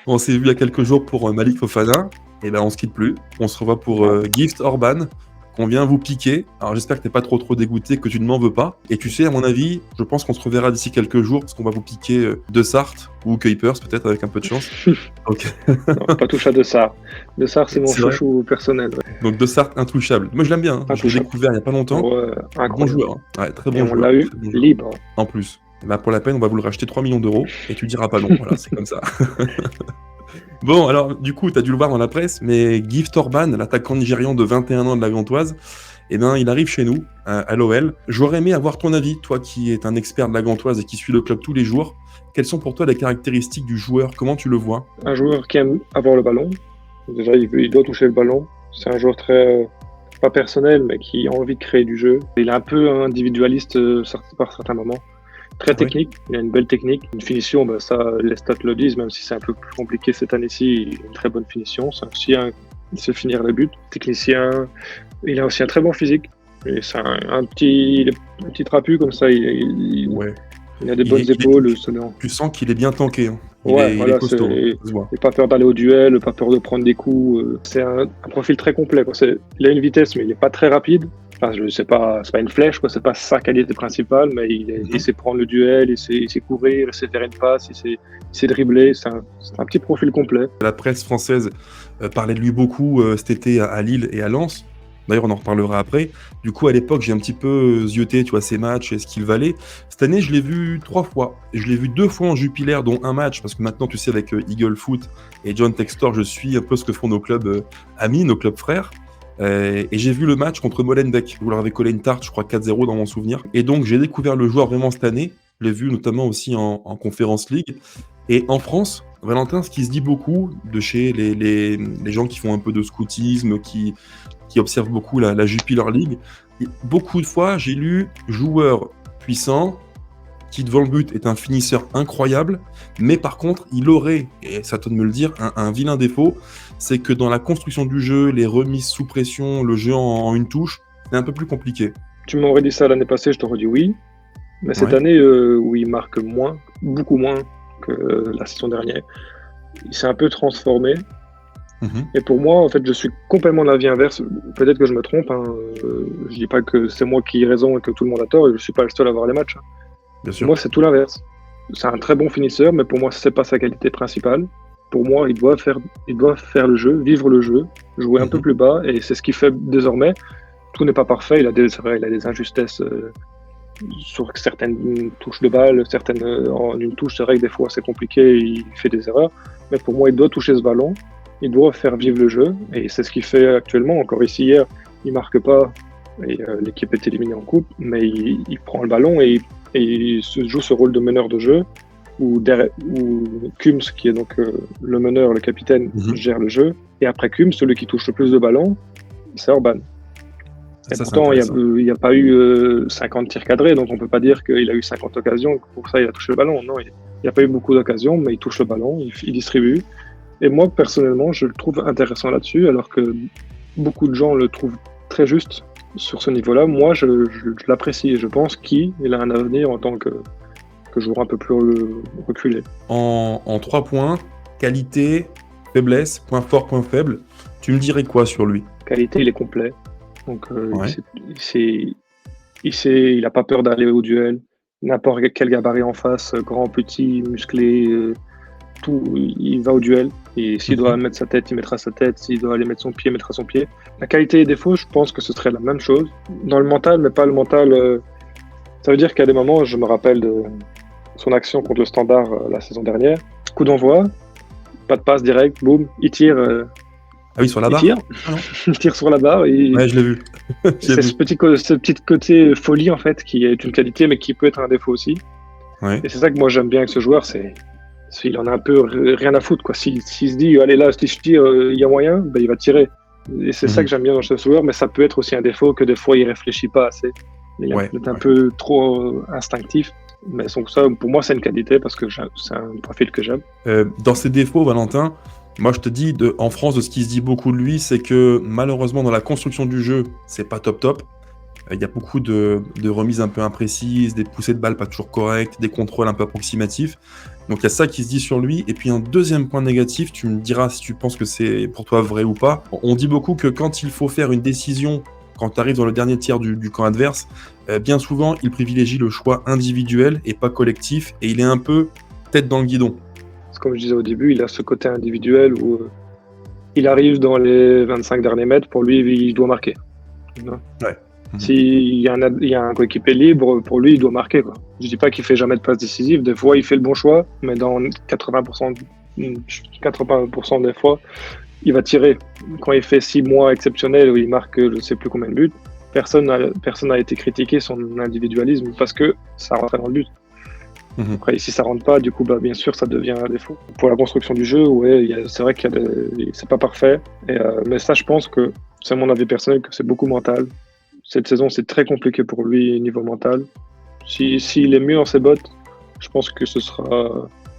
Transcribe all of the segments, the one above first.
On s'est vu il y a quelques jours pour Malik Fofana, et ben on se quitte plus. On se revoit pour Gift Orban, qu'on vient vous piquer. Alors j'espère que t'es pas trop dégoûté, que tu ne m'en veux pas. Et tu sais, à mon avis, je pense qu'on se reverra d'ici quelques jours, parce qu'on va vous piquer De Sart, ou Kuipers peut-être, avec un peu de chance. Ok. Non, pas touche à De Sart. De Sart, c'est mon C'est vrai. chouchou personnel. Ouais. Donc De Sart, intouchable. Moi je l'aime bien, hein. Je l'ai Intouchable. découvert il y a pas longtemps. Ouais, Bon incroyable. joueur, hein. Ouais, très Et bon on joueur. l'a eu Très bon joueur. libre. En plus. Bah, pour la peine, on va vous le racheter 3 millions d'euros, et tu diras pas non. Voilà, c'est comme ça. Bon, alors, du coup, tu as dû le voir dans la presse, mais Gift Orban, l'attaquant nigérian de 21 ans de la Gantoise, eh ben, il arrive chez nous, à l'OL. J'aurais aimé avoir ton avis, toi qui es un expert de la Gantoise et qui suis le club tous les jours. Quelles sont pour toi les caractéristiques du joueur? Comment tu le vois? Un joueur qui aime avoir le ballon. Déjà, il doit toucher le ballon. C'est un joueur très, pas personnel, mais qui a envie de créer du jeu. Il est un peu individualiste par certains moments. Très Ah ouais. technique, il a une belle technique. Une finition, bah, ça, les stats le disent, même si c'est un peu plus compliqué cette année-ci, il a une très bonne finition. C'est aussi il sait finir les buts. Technicien, il a aussi un très bon physique. Et c'est un petit trapu comme ça, Ouais. il a des Il bonnes est, il est- épaules. Selon. tu sens qu'il est bien tanké, hein. Ouais, Il est voilà, costaud, hein, ça se voit. et pas peur d'aller au duel, pas peur de prendre des coups. C'est un profil très complet, quoi. Il a une vitesse, mais il n'est pas très rapide. Enfin, c'est pas une flèche, quoi. C'est pas sa qualité principale, mais il sait prendre le duel, il sait courir, il sait faire une passe, il sait dribbler. C'est un petit profil complet. La presse française parlait de lui beaucoup cet été à Lille et à Lens. D'ailleurs, on en reparlera après. Du coup, à l'époque, j'ai un petit peu zioté, tu vois, ses matchs et ce qu'il valait. Cette année, je l'ai vu 3 fois. Je l'ai vu 2 fois en Jupiler, dont un match, parce que maintenant, tu sais, avec Eagle Foot et John Textor, je suis un peu ce que font nos clubs amis, nos clubs frères. Et j'ai vu le match contre Molenbeek. Vous leur avez collé une tarte, je crois 4-0 dans mon souvenir. Et donc, j'ai découvert le joueur vraiment cette année. Je l'ai vu notamment aussi en Conference League. Et en France, Valentin, ce qui se dit beaucoup de chez les gens qui font un peu de scoutisme, qui observent beaucoup la Jupiler League, beaucoup de fois, j'ai lu joueur puissant qui, devant le but, est un finisseur incroyable, mais par contre, il aurait, et ça te de me le dire, un vilain défaut, c'est que dans la construction du jeu, les remises sous pression, le jeu en une touche, c'est un peu plus compliqué. Tu m'aurais dit ça l'année passée, je t'aurais dit oui. Mais cette Ouais. année, où il marque moins, beaucoup moins que la saison dernière, il s'est un peu transformé. Mhm. Et pour moi, en fait, je suis complètement de l'avis inverse. Peut-être que je me trompe, hein. Je dis pas que c'est moi qui ai raison et que tout le monde a tort, et je suis pas le seul à voir les matchs, hein. Bien Pour sûr. moi, c'est tout l'inverse. C'est un très bon finisseur, mais pour moi, c'est pas sa qualité principale. Pour moi, il doit faire le jeu, vivre le jeu, jouer un peu Mhm. plus bas, et c'est ce qu'il fait désormais. Tout n'est pas parfait, c'est vrai, il a des injustesses sur certaines touches de balle, certaines en une touche, c'est vrai que des fois c'est compliqué, il fait des erreurs, mais pour moi, il doit toucher ce ballon, il doit faire vivre le jeu, et c'est ce qu'il fait actuellement. Encore ici, hier, il marque pas, et l'équipe est éliminée en coupe, mais il prend le ballon et il se joue ce rôle de meneur de jeu, où Kums, qui est donc le meneur, le capitaine, Mhm. gère le jeu, et après Kums, celui qui touche le plus de ballons, c'est Orban. Et Ça, c'est pourtant, intéressant. il n'y a pas eu 50 tirs cadrés, donc on ne peut pas dire qu'il a eu 50 occasions, que pour ça il a touché le ballon. Non, il n'y a pas eu beaucoup d'occasions, mais il touche le ballon, il distribue. Et moi, personnellement, je le trouve intéressant là-dessus, alors que beaucoup de gens le trouvent très juste sur ce niveau-là. Moi, je l'apprécie et je pense qu'il a un avenir en tant que joueur un peu plus reculé. En 3 points, qualité, faiblesse, point fort, point faible, tu me dirais quoi sur lui? Qualité, il est complet. Donc, Ouais. il n'a pas peur d'aller au duel. N'importe quel gabarit en face, grand, petit, musclé, tout, il va au duel. Et s'il doit mettre sa tête, il mettra sa tête. S'il doit aller mettre son pied, il mettra son pied. La qualité et les défauts, je pense que ce serait la même chose. Dans le mental, mais pas le mental. Ça veut dire qu'à des moments, je me rappelle de son action contre le Standard la saison dernière. Coup d'envoi, pas de passe direct, boum, il tire. Ah oui, sur la Il barre? tire, Ah non? il tire sur la barre. Et Ouais, je l'ai vu. J'ai c'est vu. ce petit côté folie, en fait, qui est une qualité, mais qui peut être un défaut aussi. Ouais. Et c'est ça que moi j'aime bien avec ce joueur, il en a un peu rien à foutre, quoi. S'il se dit, allez là, si je tire, il y a moyen, ben, il va tirer. Et c'est ça que j'aime bien dans ce joueur, mais ça peut être aussi un défaut que des fois il réfléchit pas assez. Il Ouais, est un peu trop instinctif. Mais donc ça, pour moi, c'est une qualité parce que c'est un profil que j'aime. Dans ses défauts, Valentin, moi je te dis, en France, de ce qui se dit beaucoup de lui, c'est que malheureusement dans la construction du jeu, c'est pas top. Il y a beaucoup de remises un peu imprécises, des poussées de balles pas toujours correctes, des contrôles un peu approximatifs. Donc il y a ça qui se dit sur lui. Et puis un deuxième point négatif, tu me diras si tu penses que c'est pour toi vrai ou pas. On dit beaucoup que quand il faut faire une décision, quand tu arrives dans le dernier tiers du camp adverse, bien souvent il privilégie le choix individuel et pas collectif. Et il est un peu tête dans le guidon. Comme je disais au début, il a ce côté individuel où il arrive dans les 25 derniers mètres, pour lui, il doit marquer. Ouais. S'il y a un coéquipier libre, pour lui, il doit marquer, quoi. Je dis pas qu'il fait jamais de passe décisive. Des fois, il fait le bon choix, mais dans 80% des fois, il va tirer. Quand il fait 6 mois exceptionnels où il marque je ne sais plus combien de buts, personne n'a été critiqué son individualisme parce que ça rentrait dans le but. Après, si ça rentre pas, du coup, bien sûr, ça devient un défaut. Pour la construction du jeu, c'est vrai qu'il c'est pas parfait. Mais ça, je pense que c'est mon avis personnel que c'est beaucoup mental. Cette saison, c'est très compliqué pour lui niveau mental. S'il est mieux dans ses bottes, je pense que c'est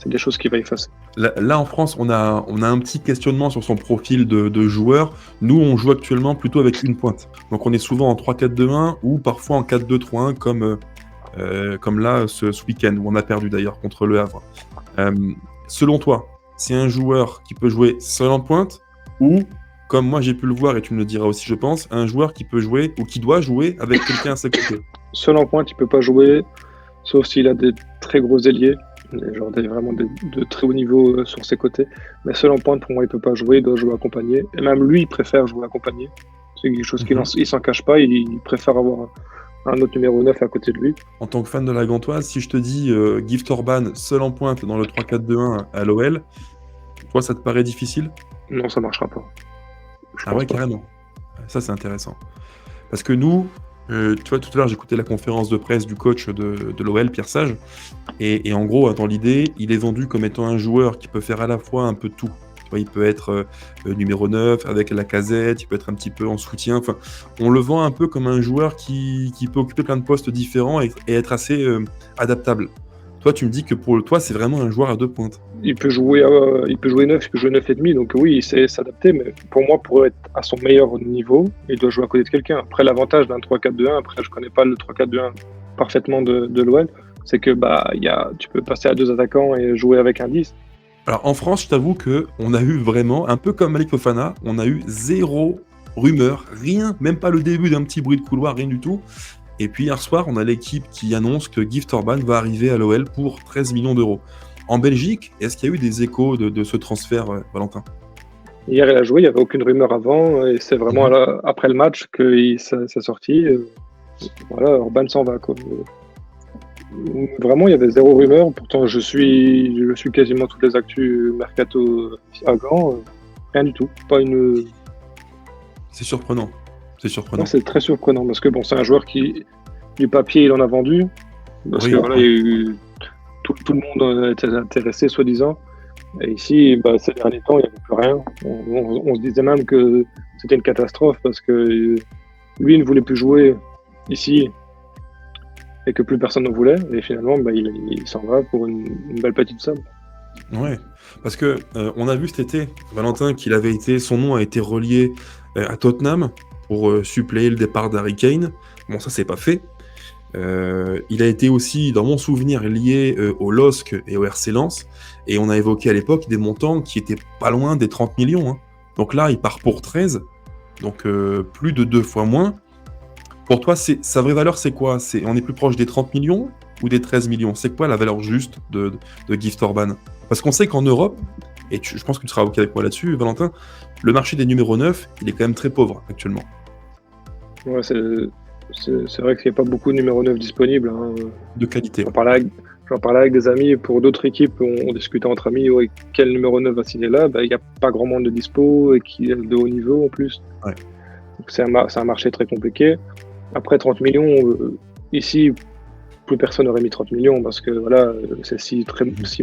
des choses qu'il va effacer. Là, en France, on a un petit questionnement sur son profil de joueur. Nous, on joue actuellement plutôt avec une pointe. Donc, on est souvent en 3-4-2-1 ou parfois en 4-2-3-1 comme là, ce week-end, où on a perdu d'ailleurs contre Le Havre. Selon toi, c'est un joueur qui peut jouer seul en pointe ou, comme moi j'ai pu le voir et tu me le diras aussi, je pense, un joueur qui peut jouer ou qui doit jouer avec quelqu'un à ses côtés? Seul en pointe, il peut pas jouer, sauf s'il a des très gros ailiers, genre vraiment de très haut niveau sur ses côtés. Mais seul en pointe, pour moi, il peut pas jouer, il doit jouer accompagné. Et même lui, il préfère jouer accompagné. C'est quelque chose qu'il s'en cache pas, il préfère avoir un autre numéro 9 à côté de lui. En tant que fan de la Gantoise, si je te dis Gift Orban seul en pointe dans le 3-4-2-1 à l'OL, toi, ça te paraît difficile? Non, ça marchera pas. Ah ouais, carrément. Ça, c'est intéressant. Parce que nous, tu vois, tout à l'heure, j'écoutais la conférence de presse du coach de l'OL, Pierre Sage, et en gros, dans l'idée, il est vendu comme étant un joueur qui peut faire à la fois un peu tout. Tu vois, il peut être numéro 9 avec Lacazette, il peut être un petit peu en soutien. Enfin, on le vend un peu comme un joueur qui peut occuper plein de postes différents et être assez adaptable. Toi, tu me dis que pour toi, c'est vraiment un joueur à deux pointes. Il peut jouer 9, il peut jouer 9,5, donc oui, il sait s'adapter, mais pour moi, pour être à son meilleur niveau, il doit jouer à côté de quelqu'un. Après, l'avantage d'un 3-4-2-1, après, je connais pas le 3-4-2-1 parfaitement de l'OL, c'est que tu peux passer à 2 attaquants et jouer avec un 10. Alors en France, je t'avoue qu'on a eu vraiment, un peu comme Malik Fofana, on a eu zéro rumeur, rien, même pas le début d'un petit bruit de couloir, rien du tout. Et puis hier soir, on a l'équipe qui annonce que Gift Orban va arriver à l'OL pour 13 millions d'euros. En Belgique, est-ce qu'il y a eu des échos de ce transfert, Valentin? Hier, il a joué, il n'y avait aucune rumeur avant, et c'est vraiment après le match que c'est sorti. Voilà, Orban s'en va, quoi. Vraiment, il y avait zéro rumeur. Pourtant, je suis quasiment toutes les actus mercato à Gand. Rien du tout. Pas une. C'est surprenant. C'est surprenant. Non, c'est très surprenant parce que bon, c'est un joueur qui, du papier, il en a vendu. Parce que voilà, il y a eu tout le monde était intéressé, soi-disant. Et ici, ces derniers temps, il n'y avait plus rien. On se disait même que c'était une catastrophe parce que lui ne voulait plus jouer ici et que plus personne ne voulait. Et finalement, il s'en va pour une belle petite somme. Ouais, parce que on a vu cet été, Valentin, son nom a été relié à Tottenham pour suppléer le départ d'Harry Kane. Bon, ça, c'est pas fait. Il a été aussi, dans mon souvenir, lié au LOSC et au RC Lens. Et on a évoqué à l'époque des montants qui étaient pas loin des 30 millions. Hein. Donc là, il part pour 13. Donc plus de 2 fois moins. Pour toi, sa vraie valeur, c'est quoi? On est plus proche des 30 millions ou des 13 millions? C'est quoi la valeur juste de Gift Orban? Parce qu'on sait qu'en Europe, et je pense que tu seras OK avec moi là-dessus, Valentin, le marché des numéros 9, il est quand même très pauvre actuellement. Ouais, c'est vrai qu'il n'y a pas beaucoup de numéro 9 disponibles. Hein. De qualité. J'en parlais avec des amis pour d'autres équipes, on discutait entre amis, quel numéro 9 va signer là? Il n'y a pas grand monde de dispo et qui est de haut niveau en plus. Ouais. Donc c'est un marché très compliqué. Après 30 millions, ici, plus personne n'aurait mis 30 millions parce que voilà, c'est 6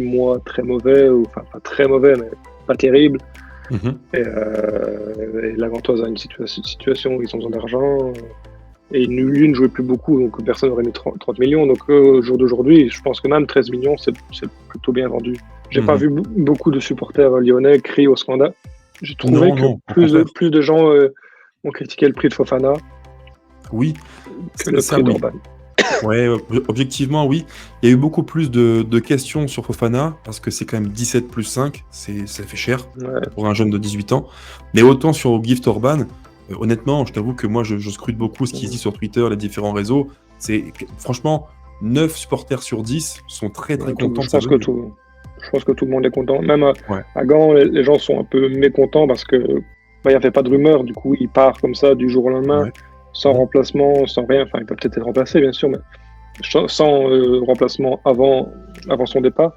mois très mauvais, enfin pas très mauvais, mais pas terrible. Et la Gantoise a une situation où ils ont besoin d'argent. Et lui ne jouait plus beaucoup, donc personne n'aurait mis 30 millions. Donc au jour d'aujourd'hui, je pense que même 13 millions, c'est plutôt bien vendu. J'ai pas vu beaucoup de supporters lyonnais crier au scandale. J'ai trouvé que plus de gens ont critiqué le prix de Fofana oui, que le prix d'Orban. Ouais, objectivement, oui. Il y a eu beaucoup plus de questions sur Fofana, parce que c'est quand même 17 plus 5, ça fait cher Ouais, pour un jeune de 18 ans. Mais autant sur Gift Orban, honnêtement, je t'avoue que moi, je scrute beaucoup ce qui se dit sur Twitter, les différents réseaux. Franchement, 9 supporters sur 10 sont très très contents de sa venue. je pense que tout le monde est content. Même Ouais. à Gand, les gens sont un peu mécontents parce que il n'y avait pas de rumeur. Du coup, il part comme ça du jour au lendemain, Ouais. sans Mhm. remplacement, sans rien. Enfin, il peut peut-être être remplacé, bien sûr, mais sans remplacement avant son départ.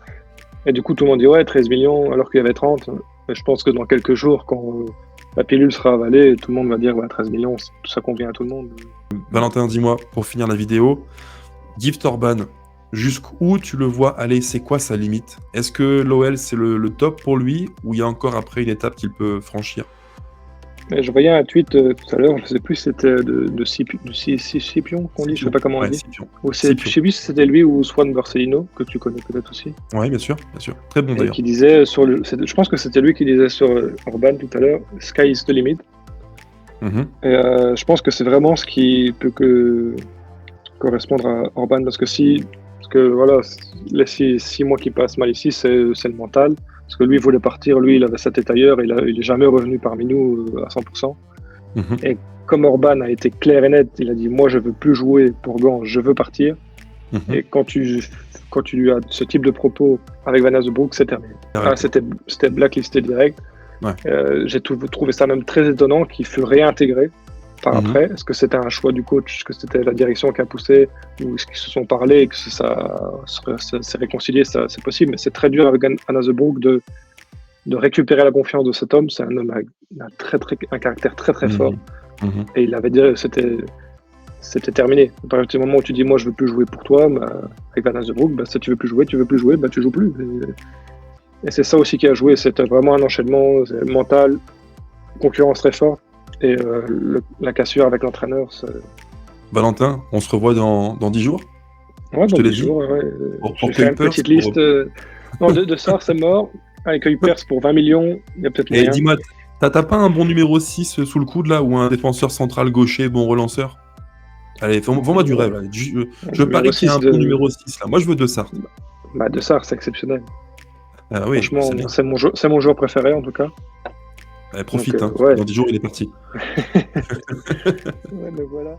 Et du coup, tout le monde dit ouais, 13 millions alors qu'il y avait 30. Mais je pense que dans quelques jours, quand la pilule sera avalée, tout le monde va dire ouais, 13 millions, ça convient à tout le monde. Valentin, dis-moi, pour finir la vidéo, Gift Orban, jusqu'où tu le vois aller? C'est quoi sa limite? Est-ce que l'OL, c'est le top pour lui, ou il y a encore après une étape qu'il peut franchir? Et je voyais un tweet tout à l'heure, je sais plus si c'était de Scipion qu'on dit, je sais pas comment on Ouais, dit. Scipion. Ou Scipion. je sais plus si c'était lui ou Swan Barcelino, que tu connais peut-être aussi. Ouais, bien sûr, bien sûr. Très bon Et d'ailleurs. qui disait je pense que c'était lui qui disait sur Orban tout à l'heure, Sky is the limit. Mhm. Et je pense que c'est vraiment ce qui peut correspondre à Orban, parce que voilà, les 6 mois qui passent mal ici, c'est le mental. Parce que lui, il voulait partir, lui, il avait sa tête ailleurs, il est jamais revenu parmi nous à 100%. Mhm. Et comme Orban a été clair et net, il a dit moi je veux plus jouer pour Gand, je veux partir. Mhm. Et quand tu as ce type de propos avec Van Azebroek, c'est terminé. C'était blacklisté direct. Ouais. J'ai trouvé ça même très étonnant qu'il fût réintégré par Mhm. après. Est-ce que c'était un choix du coach? Est-ce que c'était la direction qui a poussé? Ou est-ce qu'ils se sont parlé et que ça s'est réconcilié? C'est possible, mais c'est très dur avec Van Azebroek de récupérer la confiance de cet homme. C'est un homme avec un caractère très très fort. Mhm. Et il avait dit c'était terminé. À partir du moment où tu dis moi je veux plus jouer pour toi, avec Van Azebroek, si tu veux plus jouer, tu joues plus. Et c'est ça aussi qui a joué. C'était vraiment un enchaînement mental, concurrence très forte. Et la cassure avec l'entraîneur, Valentin, on se revoit dans 10 jours? ouais, Je dans te l'ai 10 dit. jours. Ouais. Pour Je vais faire une Kuipers, petite liste. Non, de Sarr, c'est mort. Avec Kuipers pour 20 millions, il y a peut-être Et moyen. dis-moi, t'as pas un bon numéro 6 sous le coude là, ou un défenseur central gaucher, bon relanceur? Allez, vends-moi du rêve. Là. Je parie qu'il y a un bon numéro 6 là. Moi, je veux de ça. De Sarr, c'est exceptionnel. Ah oui, Franchement, c'est bien. c'est mon joueur préféré en tout cas. Allez, profite, Donc, hein. ouais. Dans 10 jours, il est parti. Ouais, donc voilà.